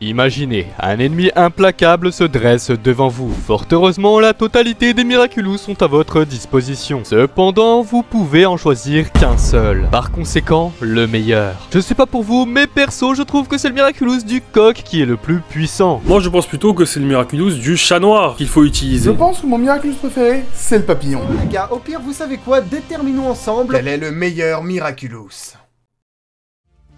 Imaginez, un ennemi implacable se dresse devant vous. Fort heureusement, la totalité des Miraculous sont à votre disposition. Cependant, vous pouvez en choisir qu'un seul. Par conséquent, le meilleur. Je sais pas pour vous, mais perso, je trouve que c'est le Miraculous du coq qui est le plus puissant. Moi je pense plutôt que c'est le Miraculous du chat noir qu'il faut utiliser. Je pense que mon Miraculous préféré, c'est le papillon. Les gars, au pire, vous savez quoi? Déterminons ensemble Quel est le meilleur Miraculous?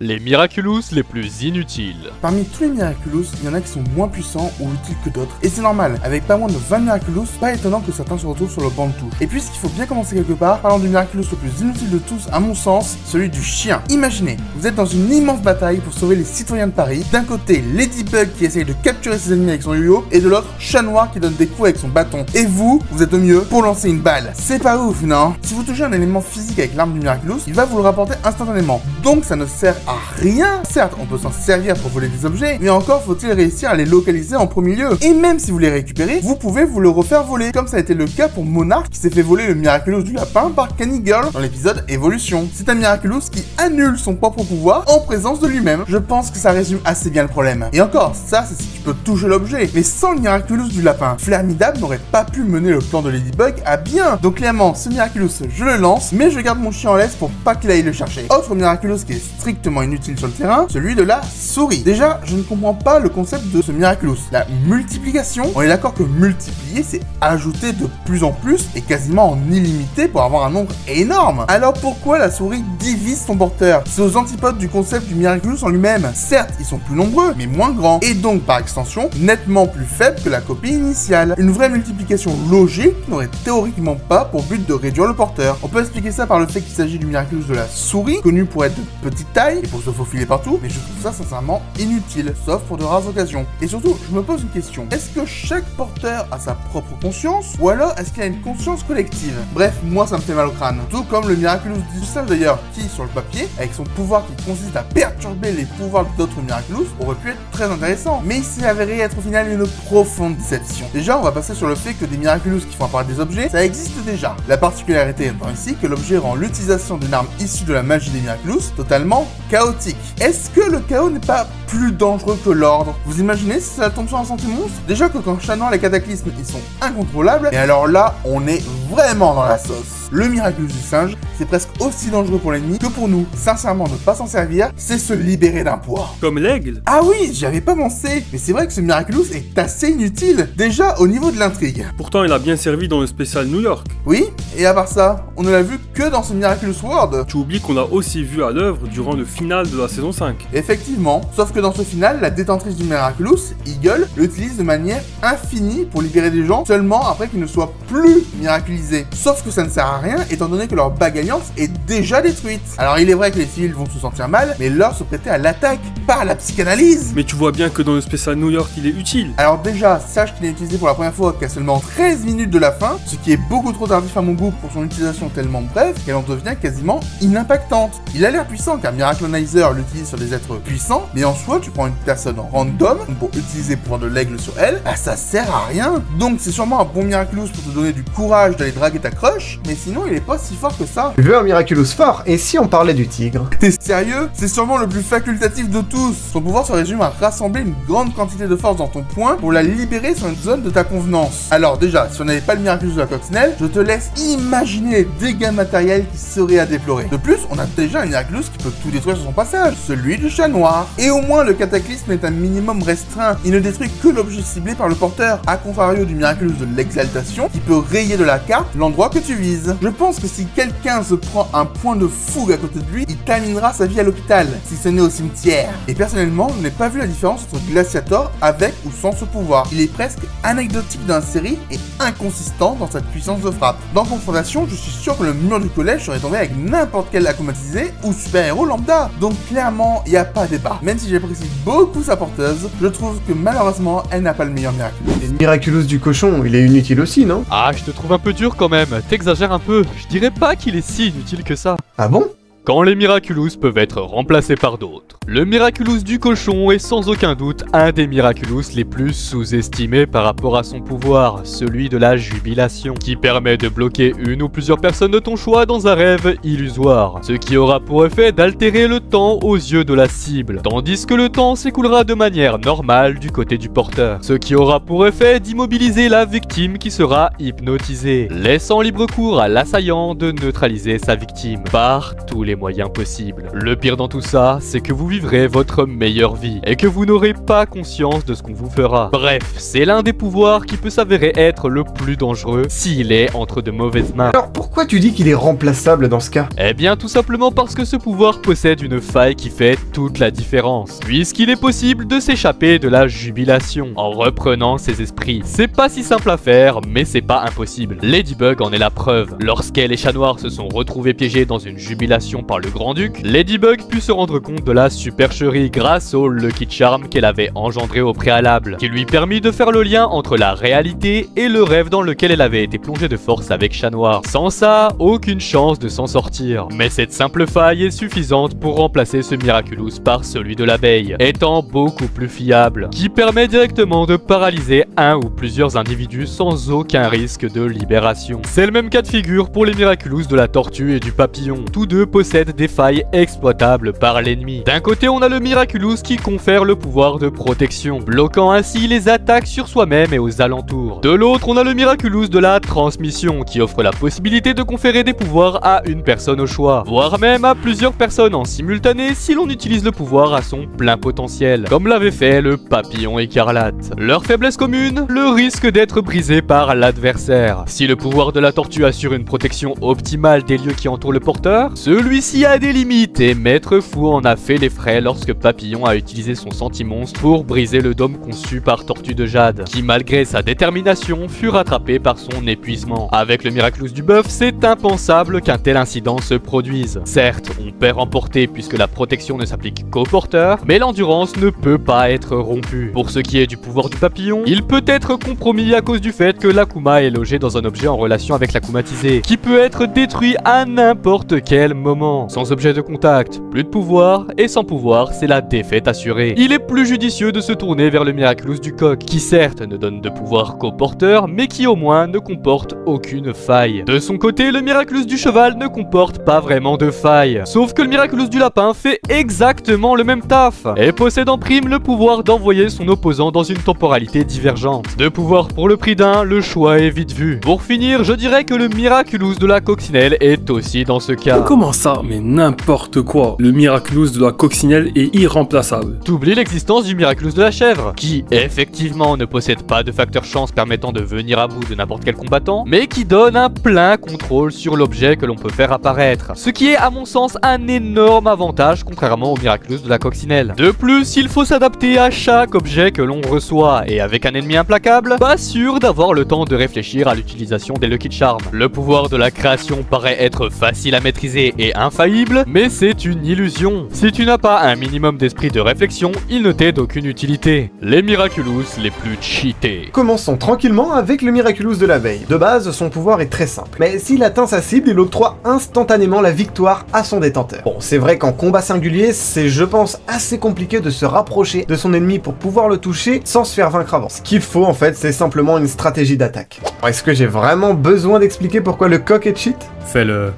Les Miraculous les plus inutiles. Parmi tous les Miraculous, il y en a qui sont moins puissants ou utiles que d'autres. Et c'est normal, avec pas moins de 20 Miraculous, pas étonnant que certains se retrouvent sur le banc de touche. Et puisqu'il faut bien commencer quelque part, parlons du Miraculous le plus inutile de tous, à mon sens, celui du chien. Imaginez, vous êtes dans une immense bataille pour sauver les citoyens de Paris. D'un côté, Ladybug qui essaye de capturer ses ennemis avec son yo-yo, et de l'autre, Chat Noir qui donne des coups avec son bâton. Et vous êtes au mieux pour lancer une balle. C'est pas ouf, non? Si vous touchez un élément physique avec l'arme du Miraculous, il va vous le rapporter instantanément. Donc ça ne sert à rien. Certes, on peut s'en servir pour voler des objets, mais encore faut-il réussir à les localiser en premier lieu. Et même si vous les récupérez, vous pouvez vous le refaire voler, comme ça a été le cas pour Monarch qui s'est fait voler le Miraculous du lapin par Canny Girl dans l'épisode Évolution. C'est un Miraculous qui annule son propre pouvoir en présence de lui-même. Je pense que ça résume assez bien le problème. Et encore, ça c'est si tu peux toucher l'objet. Mais sans le Miraculous du lapin, Flammidab n'aurait pas pu mener le plan de Ladybug à bien. Donc clairement, ce Miraculous, je le lance, mais je garde mon chien en laisse pour pas qu'il aille le chercher. Autre Miraculous qui est strictement inutile sur le terrain, celui de la souris. Déjà, je ne comprends pas le concept de ce Miraculous. La multiplication, on est d'accord que multiplier, c'est ajouter de plus en plus et quasiment en illimité pour avoir un nombre énorme. Alors pourquoi la souris divise son porteur? C'est aux antipodes du concept du Miraculous en lui-même. Certes, ils sont plus nombreux, mais moins grands, et donc par extension, nettement plus faibles que la copie initiale. Une vraie multiplication logique n'aurait théoriquement pas pour but de réduire le porteur. On peut expliquer ça par le fait qu'il s'agit du Miraculous de la souris, connu pour être de petite taille et pour se faufiler partout, mais je trouve ça sincèrement inutile, sauf pour de rares occasions. Et surtout, je me pose une question. Est-ce que chaque porteur a sa propre conscience, ou alors est-ce qu'il y a une conscience collective? Bref, moi ça me fait mal au crâne. Tout comme le Miraculous du seul d'ailleurs, qui, sur le papier, avec son pouvoir qui consiste à perturber les pouvoirs d'autres Miraculous, aurait pu être très intéressant. Mais il s'est avéré être au final une profonde déception. Déjà, on va passer sur le fait que des Miraculous qui font apparaître des objets, ça existe déjà. La particularité étant ici que l'objet rend l'utilisation d'une arme issue de la magie des Miraculous totalement chaotique. Est-ce que le chaos n'est pas plus dangereux que l'ordre? Vous imaginez si ça tombe sur un senti-monstre? Déjà que quand Chat Noir les cataclysmes ils sont incontrôlables, et alors là on est vraiment dans la sauce. Le Miraculous du singe, c'est presque aussi dangereux pour l'ennemi que pour nous. Sincèrement, ne pas s'en servir, c'est se libérer d'un poids. Comme l'aigle. Ah oui, j'y avais pas pensé, mais c'est vrai que ce Miraculous est assez inutile, déjà au niveau de l'intrigue. Pourtant il a bien servi dans le spécial New York. Oui, et à part ça, on ne l'a vu que dans ce Miraculous World. Tu oublies qu'on l'a aussi vu à l'œuvre durant le final de la saison 5. Effectivement, sauf que dans ce final, la détentrice du Miraculous, Eagle, l'utilise de manière infinie pour libérer des gens seulement après qu'ils ne soient plus miraculisés. Sauf que ça ne sert à rien étant donné que leur bague alliance est déjà détruite. Alors il est vrai que les civils vont se sentir mal, mais leur se prêter à l'attaque par la psychanalyse. Mais tu vois bien que dans le spécial New York il est utile. Alors déjà, sache qu'il est utilisé pour la première fois qu'à seulement 13 minutes de la fin, ce qui est beaucoup trop tardif à mon goût pour son utilisation tellement brève qu'elle en devient quasiment inimpactante. Il a l'air puissant car Miraclonizer l'utilise sur des êtres puissants, mais en soi tu prends une personne random pour utiliser le pouvoir de l'aigle sur elle, bah ça sert à rien. Donc c'est sûrement un bon Miraculous pour te donner du courage d'aller draguer ta crush, mais sinon il est pas si fort que ça. Tu veux un Miraculous fort? Et si on parlait du tigre? T'es sérieux? C'est sûrement le plus facultatif de tous. Son pouvoir se résume à rassembler une grande quantité de force dans ton poing pour la libérer sur une zone de ta convenance. Alors déjà, si on n'avait pas le Miraculous de la coccinelle, je te laisse imaginer les dégâts matériels qui seraient à déplorer. De plus, on a déjà un Miraculous qui peut tout détruire sur son passage, celui du Chat Noir. Et au moins le cataclysme est un minimum restreint, il ne détruit que l'objet ciblé par le porteur, à contrario du Miraculous de l'exaltation qui peut rayer de la carte l'endroit que tu vises. Je pense que si quelqu'un se prend un point de fougue à côté de lui, il terminera sa vie à l'hôpital, si ce n'est au cimetière. Et personnellement, je n'ai pas vu la différence entre Glaciator avec ou sans ce pouvoir. Il est presque anecdotique dans la série et inconsistant dans sa puissance de frappe. Dans Confrontation, je suis sûr que le mur du collège serait tombé avec n'importe quel aquamatisé ou super-héros lambda. Donc clairement, il n'y a pas débat. Même si j'apprécie beaucoup sa porteuse, je trouve que malheureusement, elle n'a pas le meilleur Miraculous. Et le Miraculous du cochon, il est inutile aussi, non? Ah, je te trouve un peu dur quand même, t'exagères un peu. Je dirais pas qu'il est si inutile que ça. Ah bon? quand les Miraculous peuvent être remplacés par d'autres. Le Miraculous du cochon est sans aucun doute un des Miraculous les plus sous-estimés par rapport à son pouvoir, celui de la jubilation, qui permet de bloquer une ou plusieurs personnes de ton choix dans un rêve illusoire, ce qui aura pour effet d'altérer le temps aux yeux de la cible, tandis que le temps s'écoulera de manière normale du côté du porteur, ce qui aura pour effet d'immobiliser la victime qui sera hypnotisée, laissant libre cours à l'assaillant de neutraliser sa victime par tous les moyens possibles. Le pire dans tout ça, c'est que vous vivrez votre meilleure vie et que vous n'aurez pas conscience de ce qu'on vous fera. Bref, c'est l'un des pouvoirs qui peut s'avérer être le plus dangereux s'il est entre de mauvaises mains. Alors pourquoi tu dis qu'il est remplaçable dans ce cas? Eh bien tout simplement parce que ce pouvoir possède une faille qui fait toute la différence, puisqu'il est possible de s'échapper de la jubilation en reprenant ses esprits. C'est pas si simple à faire, mais c'est pas impossible. Ladybug en est la preuve. Lorsqu'elle et Chat Noir se sont retrouvés piégés dans une jubilation par le Grand-Duc, Ladybug put se rendre compte de la supercherie grâce au Lucky Charm qu'elle avait engendré au préalable, qui lui permit de faire le lien entre la réalité et le rêve dans lequel elle avait été plongée de force avec Chat Noir. Sans ça, aucune chance de s'en sortir. Mais cette simple faille est suffisante pour remplacer ce Miraculous par celui de l'abeille, étant beaucoup plus fiable, qui permet directement de paralyser un ou plusieurs individus sans aucun risque de libération. C'est le même cas de figure pour les Miraculous de la tortue et du papillon. Tous deux possèdent des failles exploitables par l'ennemi. D'un côté, on a le Miraculous qui confère le pouvoir de protection, bloquant ainsi les attaques sur soi-même et aux alentours. De l'autre, on a le Miraculous de la transmission qui offre la possibilité de conférer des pouvoirs à une personne au choix, voire même à plusieurs personnes en simultané si l'on utilise le pouvoir à son plein potentiel, comme l'avait fait le papillon écarlate. Leur faiblesse commune, le risque d'être brisé par l'adversaire. Si le pouvoir de la tortue assure une protection optimale des lieux qui entourent le porteur, celui-ci a des limites et Maître Fou en a fait les frais lorsque Papillon a utilisé son sentimonstre pour briser le dôme conçu par Tortue de Jade, qui malgré sa détermination fut rattrapé par son épuisement. Avec le Miraculous du bœuf, c'est impensable qu'un tel incident se produise. Certes, on peut remporter puisque la protection ne s'applique qu'au porteur, mais l'endurance ne peut pas être rompue. Pour ce qui est du pouvoir du papillon, il peut être compromis à cause du fait que l'Akuma est logé dans un objet en relation avec l'Akumatisé, qui peut être détruit à n'importe quel moment. Sans objet de contact, plus de pouvoir, et sans pouvoir, c'est la défaite assurée. Il est plus judicieux de se tourner vers le Miraculous du coq, qui certes ne donne de pouvoir qu'au porteur, mais qui au moins ne comporte aucune faille. De son côté, le Miraculous du cheval ne comporte pas vraiment de faille, sauf que le Miraculous du lapin fait exactement le même taf, et possède en prime le pouvoir d'envoyer son opposant dans une temporalité divergente. De pouvoir pour le prix d'un, le choix est vite vu. Pour finir, je dirais que le Miraculous de la coccinelle est aussi dans ce cas. Comment ça? Mais n'importe quoi. Le Miraculous de la coccinelle est irremplaçable. T'oublies l'existence du Miraculous de la chèvre, qui effectivement ne possède pas de facteur chance permettant de venir à bout de n'importe quel combattant, mais qui donne un plein contrôle sur l'objet que l'on peut faire apparaître. Ce qui est à mon sens un énorme avantage contrairement au Miraculous de la coccinelle. De plus, il faut s'adapter à chaque objet que l'on reçoit, et avec un ennemi implacable, pas sûr d'avoir le temps de réfléchir à l'utilisation des Lucky Charms. Le pouvoir de la création paraît être facile à maîtriser et infaillible, mais c'est une illusion. Si tu n'as pas un minimum d'esprit de réflexion, il ne t'est d'aucune utilité. Les Miraculous les plus cheatés. Commençons tranquillement avec le Miraculous de l'abeille. De base, son pouvoir est très simple, mais s'il atteint sa cible, il octroie instantanément la victoire à son détenteur. Bon, c'est vrai qu'en combat singulier, c'est je pense assez compliqué de se rapprocher de son ennemi pour pouvoir le toucher sans se faire vaincre avant. Ce qu'il faut en fait, c'est simplement une stratégie d'attaque. Est-ce que j'ai vraiment besoin d'expliquer pourquoi le coq est cheat? Fais-le.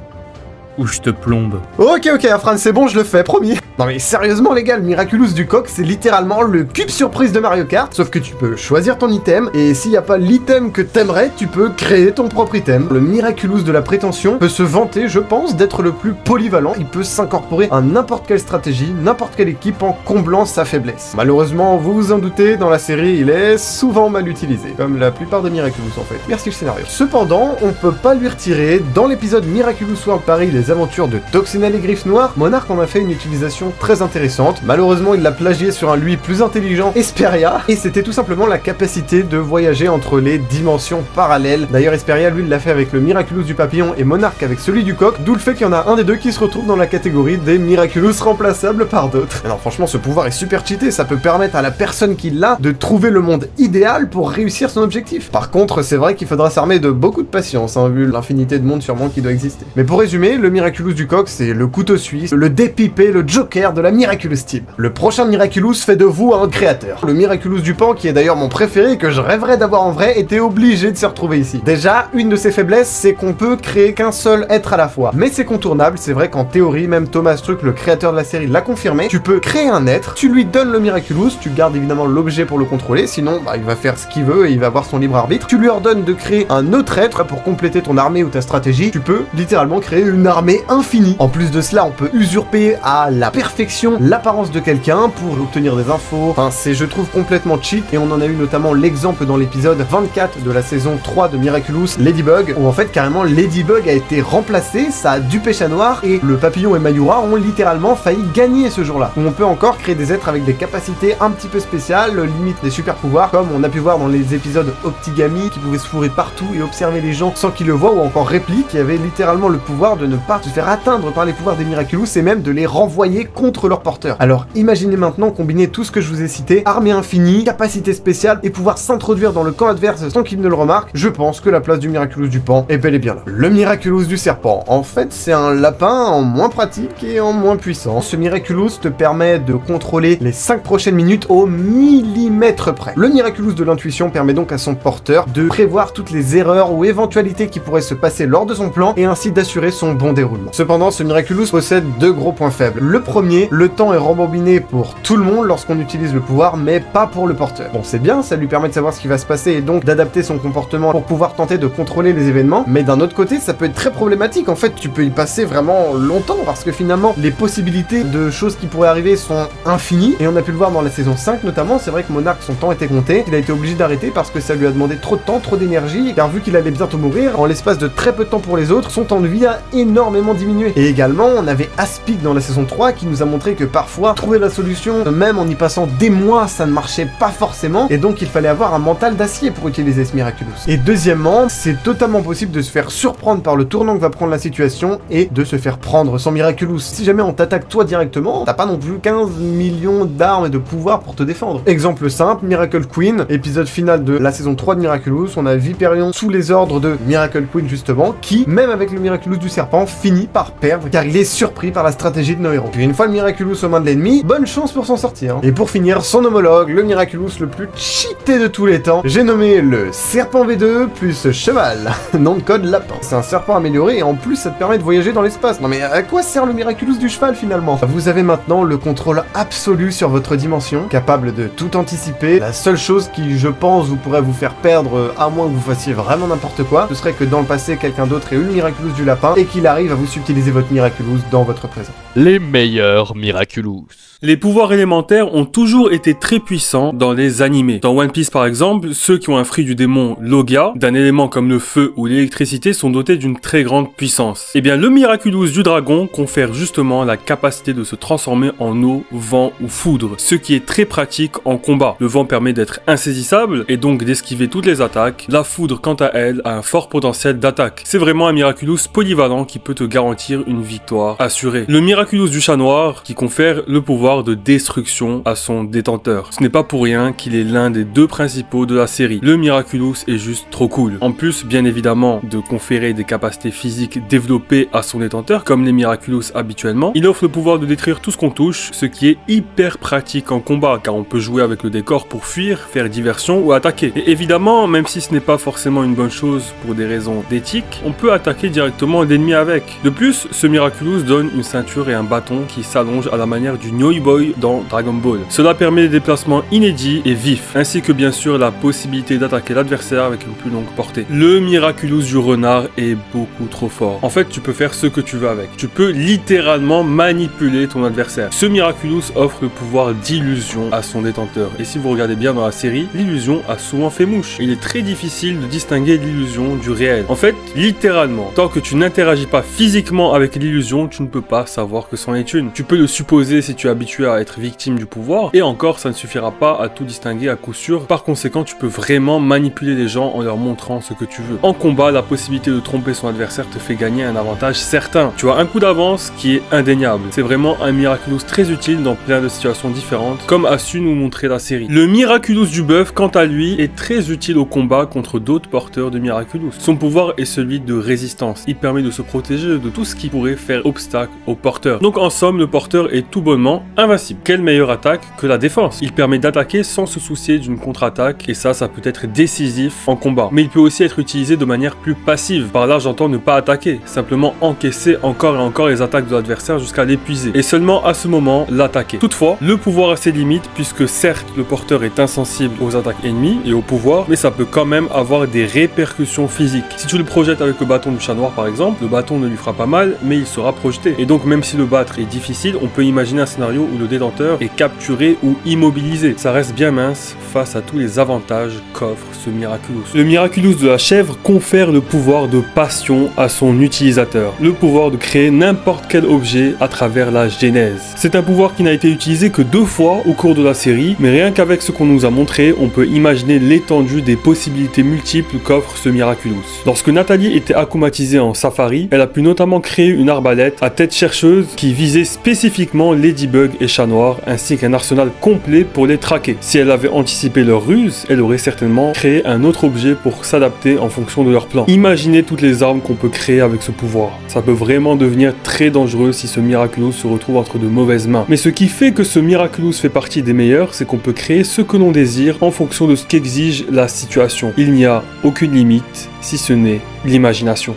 Ou je te plombe. Ok, Afran, c'est bon, je le fais, promis. Non mais sérieusement les gars, le Miraculous du coq, c'est littéralement le cube surprise de Mario Kart, sauf que tu peux choisir ton item, et s'il n'y a pas l'item que t'aimerais, tu peux créer ton propre item. Le Miraculous de la prétention peut se vanter, je pense, d'être le plus polyvalent. Il peut s'incorporer à n'importe quelle stratégie, n'importe quelle équipe en comblant sa faiblesse. Malheureusement, vous vous en doutez, dans la série, il est souvent mal utilisé, comme la plupart des Miraculous en fait. Merci le scénario. Cependant, on peut pas lui retirer, dans l'épisode Miraculous World Paris, les aventures de Toxinelle et Griffe Noire, Monarch en a fait une utilisation très intéressante. Malheureusement, il l'a plagié sur un lui plus intelligent, Esperia, et c'était tout simplement la capacité de voyager entre les dimensions parallèles. D'ailleurs, Esperia, lui, il l'a fait avec le Miraculous du papillon et Monarch avec celui du coq, d'où le fait qu'il y en a un des deux qui se retrouve dans la catégorie des Miraculous remplaçables par d'autres. Alors franchement, ce pouvoir est super cheaté, ça peut permettre à la personne qui l'a de trouver le monde idéal pour réussir son objectif. Par contre, c'est vrai qu'il faudra s'armer de beaucoup de patience, hein, vu l'infinité de mondes sûrement qui doit exister. Mais pour résumer, le Miraculous du coq, c'est le couteau suisse, le dépipé, le joker de la Miraculous Team. Le prochain Miraculous fait de vous un créateur. Le Miraculous du pan, qui est d'ailleurs mon préféré et que je rêverais d'avoir en vrai, était obligé de se retrouver ici. Déjà, une de ses faiblesses, c'est qu'on peut créer qu'un seul être à la fois. Mais c'est contournable, c'est vrai qu'en théorie, même Thomas Truck, le créateur de la série, l'a confirmé. Tu peux créer un être, tu lui donnes le Miraculous, tu gardes évidemment l'objet pour le contrôler, sinon il va faire ce qu'il veut et il va avoir son libre arbitre. Tu lui ordonnes de créer un autre être pour compléter ton armée ou ta stratégie. Tu peux littéralement créer une armée infinie. En plus de cela, on peut usurper à la perfection l'apparence de quelqu'un pour obtenir des infos. Enfin, c'est, je trouve, complètement cheat, et on en a eu notamment l'exemple dans l'épisode 24 de la saison 3 de Miraculous, Ladybug, où en fait carrément Ladybug a été remplacé, ça a dupé Chat Noir, et le papillon et Mayura ont littéralement failli gagner ce jour-là. Où on peut encore créer des êtres avec des capacités un petit peu spéciales, limite des super pouvoirs, comme on a pu voir dans les épisodes Optigami, qui pouvait se fourrer partout et observer les gens sans qu'ils le voient, ou encore Réplique, qui avait littéralement le pouvoir de ne pas se faire atteindre par les pouvoirs des Miraculous, et même de les renvoyer contre leur porteur. Alors imaginez maintenant combiner tout ce que je vous ai cité, armée infinie, capacité spéciale, et pouvoir s'introduire dans le camp adverse sans qu'il ne le remarque. Je pense que la place du Miraculous du pan est bel et bien là. Le Miraculous du serpent, en fait c'est un lapin en moins pratique et en moins puissant. Ce Miraculous te permet de contrôler les 5 prochaines minutes au millimètre près. Le Miraculous de l'intuition permet donc à son porteur de prévoir toutes les erreurs ou éventualités qui pourraient se passer lors de son plan, et ainsi d'assurer son bon déroulement. Cependant, ce Miraculous possède deux gros points faibles. Le premier, le temps est rembobiné pour tout le monde lorsqu'on utilise le pouvoir, mais pas pour le porteur. Bon, c'est bien, ça lui permet de savoir ce qui va se passer et donc d'adapter son comportement pour pouvoir tenter de contrôler les événements, mais d'un autre côté, ça peut être très problématique. En fait, tu peux y passer vraiment longtemps, parce que finalement, les possibilités de choses qui pourraient arriver sont infinies, et on a pu le voir dans la saison 5 notamment. C'est vrai que Monarch, son temps était compté, il a été obligé d'arrêter parce que ça lui a demandé trop de temps, trop d'énergie, car vu qu'il allait bientôt mourir, en l'espace de très peu de temps pour les autres, son temps de vie a énormément diminué. Et également, on avait Aspic dans la saison 3 qui nous a montré que parfois, trouver la solution, même en y passant des mois, ça ne marchait pas forcément, et donc il fallait avoir un mental d'acier pour utiliser ce Miraculous. Et deuxièmement, c'est totalement possible de se faire surprendre par le tournant que va prendre la situation et de se faire prendre son Miraculous. Si jamais on t'attaque toi directement, t'as pas non plus 15 millions d'armes et de pouvoirs pour te défendre. Exemple simple, Miracle Queen, épisode final de la saison 3 de Miraculous, on a Viperion sous les ordres de Miracle Queen justement, qui, même avec le Miraculous du serpent, finit par perdre car il est surpris par la stratégie de nos héros. Puis une fois le Miraculous aux mains de l'ennemi, bonne chance pour s'en sortir. Et pour finir, son homologue, le Miraculous le plus cheaté de tous les temps, j'ai nommé le Serpent V2 plus Cheval, nom de code Lapin. C'est un serpent amélioré et en plus ça te permet de voyager dans l'espace. Non mais à quoi sert le Miraculous du cheval finalement? Vous avez maintenant le contrôle absolu sur votre dimension, capable de tout anticiper. La seule chose qui, je pense, vous pourrait vous faire perdre, à moins que vous fassiez vraiment n'importe quoi, ce serait que dans le passé, quelqu'un d'autre ait eu le Miraculous du lapin et qu'il arrive à vous subtiliser votre Miraculous dans votre présent. Les meilleurs Miraculous. Les pouvoirs élémentaires ont toujours été très puissants dans les animés. Dans One Piece par exemple, ceux qui ont un fruit du démon Logia, d'un élément comme le feu ou l'électricité, sont dotés d'une très grande puissance. Et bien le Miraculous du dragon confère justement la capacité de se transformer en eau, vent ou foudre, ce qui est très pratique en combat. Le vent permet d'être insaisissable et donc d'esquiver toutes les attaques. La foudre quant à elle a un fort potentiel d'attaque. C'est vraiment un Miraculous polyvalent qui peut te garantir une victoire assurée. Le Miraculous du chat noir qui confère le pouvoir de destruction à son détenteur. Ce n'est pas pour rien qu'il est l'un des deux principaux de la série. Le Miraculous est juste trop cool. En plus, bien évidemment, de conférer des capacités physiques développées à son détenteur, comme les Miraculous habituellement, il offre le pouvoir de détruire tout ce qu'on touche, ce qui est hyper pratique en combat, car on peut jouer avec le décor pour fuir, faire diversion ou attaquer. Et évidemment, même si ce n'est pas forcément une bonne chose pour des raisons d'éthique, on peut attaquer directement l'ennemi avec. De plus, ce Miraculous donne une ceinture et un bâton qui s'allongent à la manière du Nyoi Boy dans Dragon Ball. Cela permet des déplacements inédits et vifs, ainsi que bien sûr la possibilité d'attaquer l'adversaire avec une plus longue portée. Le Miraculous du renard est beaucoup trop fort. En fait, tu peux faire ce que tu veux avec. Tu peux littéralement manipuler ton adversaire. Ce Miraculous offre le pouvoir d'illusion à son détenteur. Et si vous regardez bien dans la série, l'illusion a souvent fait mouche. Il est très difficile de distinguer l'illusion du réel. En fait, littéralement, tant que tu n'interagis pas physiquement avec l'illusion, tu ne peux pas savoir que c'en est une. Tu peux le supposer si tu es habitué à être victime du pouvoir, et encore ça ne suffira pas à tout distinguer à coup sûr. Par conséquent, tu peux vraiment manipuler les gens en leur montrant ce que tu veux. En combat, la possibilité de tromper son adversaire te fait gagner un avantage certain. Tu as un coup d'avance qui est indéniable. C'est vraiment un Miraculous très utile dans plein de situations différentes, comme a su nous montrer la série. Le Miraculous du bœuf, quant à lui, est très utile au combat contre d'autres porteurs de Miraculous. Son pouvoir est celui de résistance. Il permet de se protéger protéger de tout ce qui pourrait faire obstacle au porteur. Donc en somme, le porteur est tout bonnement invincible. Quelle meilleure attaque que la défense? Il permet d'attaquer sans se soucier d'une contre-attaque, et ça peut être décisif en combat. Mais il peut aussi être utilisé de manière plus passive. Par là, j'entends ne pas attaquer, simplement encaisser encore et encore les attaques de l'adversaire jusqu'à l'épuiser. Et seulement à ce moment, l'attaquer. Toutefois, le pouvoir a ses limites, puisque certes, le porteur est insensible aux attaques ennemies et au pouvoir, mais ça peut quand même avoir des répercussions physiques. Si tu le projettes avec le bâton du chat noir par exemple, le bâton ne lui fera pas mal, mais il sera projeté. Et donc même si le battre est difficile, on peut imaginer un scénario où le détenteur est capturé ou immobilisé. Ça reste bien mince face à tous les avantages qu'offre ce Miraculous. Le Miraculous de la chèvre confère le pouvoir de passion à son utilisateur, le pouvoir de créer n'importe quel objet à travers la genèse. C'est un pouvoir qui n'a été utilisé que 2 fois au cours de la série, mais rien qu'avec ce qu'on nous a montré, on peut imaginer l'étendue des possibilités multiples qu'offre ce Miraculous. Lorsque Nathalie était akumatisée en safari, elle a pu notamment créer une arbalète à tête chercheuse qui visait spécifiquement Ladybug et Chat Noir, ainsi qu'un arsenal complet pour les traquer. Si elle avait anticipé leur ruse, elle aurait certainement créé un autre objet pour s'adapter en fonction de leur plan. Imaginez toutes les armes qu'on peut créer avec ce pouvoir. Ça peut vraiment devenir très dangereux si ce Miraculous se retrouve entre de mauvaises mains. Mais ce qui fait que ce Miraculous fait partie des meilleurs, c'est qu'on peut créer ce que l'on désire en fonction de ce qu'exige la situation. Il n'y a aucune limite, si ce n'est l'imagination.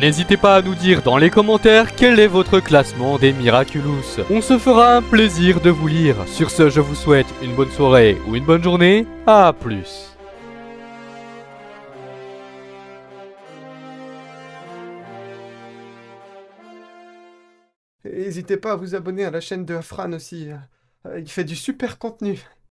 N'hésitez pas à nous dire dans les commentaires quel est votre classement des Miraculous. On se fera un plaisir de vous lire. Sur ce, je vous souhaite une bonne soirée ou une bonne journée. À plus. Et n'hésitez pas à vous abonner à la chaîne de Afran aussi. Il fait du super contenu.